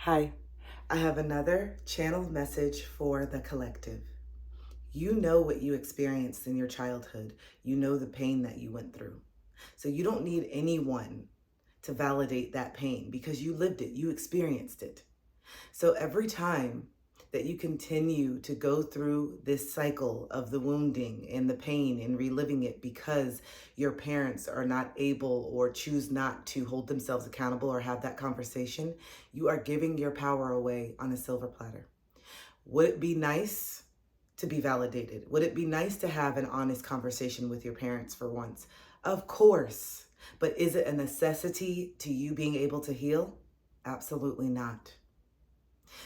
Hi, I have another channeled message for the collective. You know what you experienced in your childhood. You know the pain that you went through. So you don't need anyone to validate that pain because you lived it, you experienced it. So every time that you continue to go through this cycle of the wounding and the pain and reliving it because your parents are not able or choose not to hold themselves accountable or have that conversation, you are giving your power away on a silver platter. Would it be nice to be validated? Would it be nice to have an honest conversation with your parents for once? Of course. But is it a necessity to you being able to heal? Absolutely not.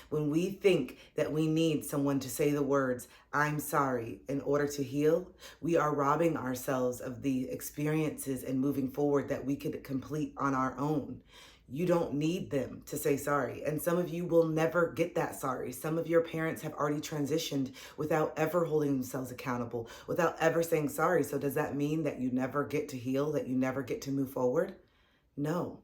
When we think that we need someone to say the words, I'm sorry, in order to heal, we are robbing ourselves of the experiences and moving forward that we could complete on our own. You don't need them to say sorry. And some of you will never get that sorry. Some of your parents have already transitioned without ever holding themselves accountable, without ever saying sorry. So does that mean that you never get to heal, that you never get to move forward? No.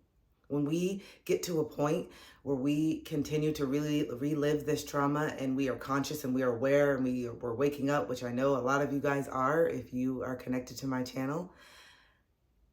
When we get to a point where we continue to really relive this trauma and we are conscious and we are aware and we're waking up, which I know a lot of you guys are if you are connected to my channel,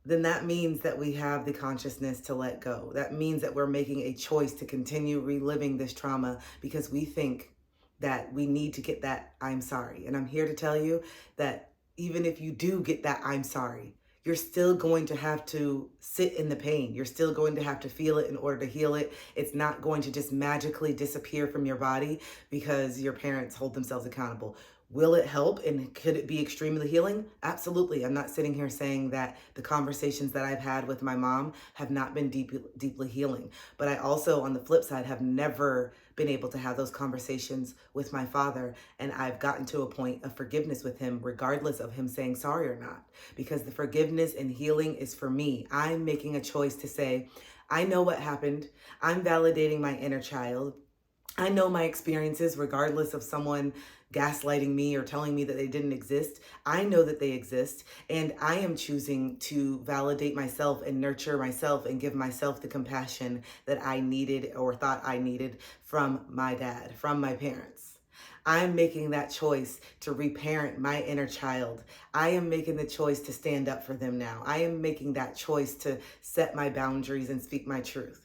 then that means that we have the consciousness to let go. That means that we're making a choice to continue reliving this trauma because we think that we need to get that I'm sorry. And I'm here to tell you that even if you do get that I'm sorry, you're still going to have to sit in the pain. You're still going to have to feel it in order to heal it. It's not going to just magically disappear from your body because your parents hold themselves accountable. Will it help and could it be extremely healing? Absolutely. I'm not sitting here saying that the conversations that I've had with my mom have not been deeply healing. But I also, on the flip side, have never been able to have those conversations with my father. And I've gotten to a point of forgiveness with him, regardless of him saying sorry or not. Because the forgiveness and healing is for me. I'm making a choice to say, I know what happened. I'm validating my inner child. I know my experiences, regardless of someone gaslighting me or telling me that they didn't exist. I know that they exist, and I am choosing to validate myself and nurture myself and give myself the compassion that I needed or thought I needed from my dad, from my parents. I'm making that choice to reparent my inner child. I am making the choice to stand up for them now. I am making that choice to set my boundaries and speak my truth.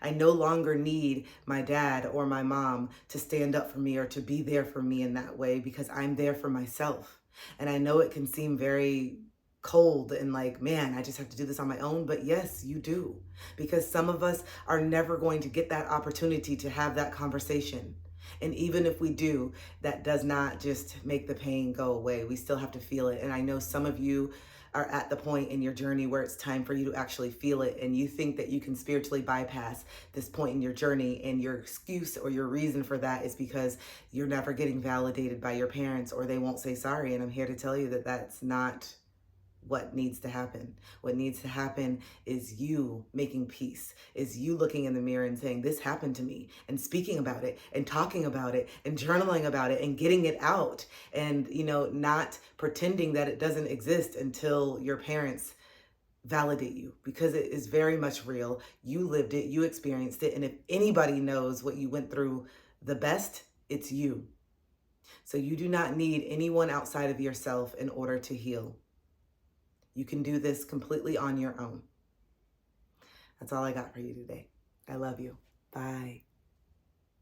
I no longer need my dad or my mom to stand up for me or to be there for me in that way because I'm there for myself. And I know it can seem very cold and like, man, I just have to do this on my own. But yes, you do. Because some of us are never going to get that opportunity to have that conversation. And even if we do, that does not just make the pain go away. We still have to feel it. And I know some of you are at the point in your journey where it's time for you to actually feel it, and you think that you can spiritually bypass this point in your journey, and your excuse or your reason for that is because you're never getting validated by your parents or they won't say sorry. And I'm here to tell you that that's not what needs to happen. What needs to happen is you making peace, is you looking in the mirror and saying, this happened to me, and speaking about it and talking about it and journaling about it and getting it out, and, not pretending that it doesn't exist until your parents validate you, because it is very much real. You lived it, you experienced it. And if anybody knows what you went through the best, it's you. So you do not need anyone outside of yourself in order to heal. You can do this completely on your own. That's all I got for you today. I love you. Bye.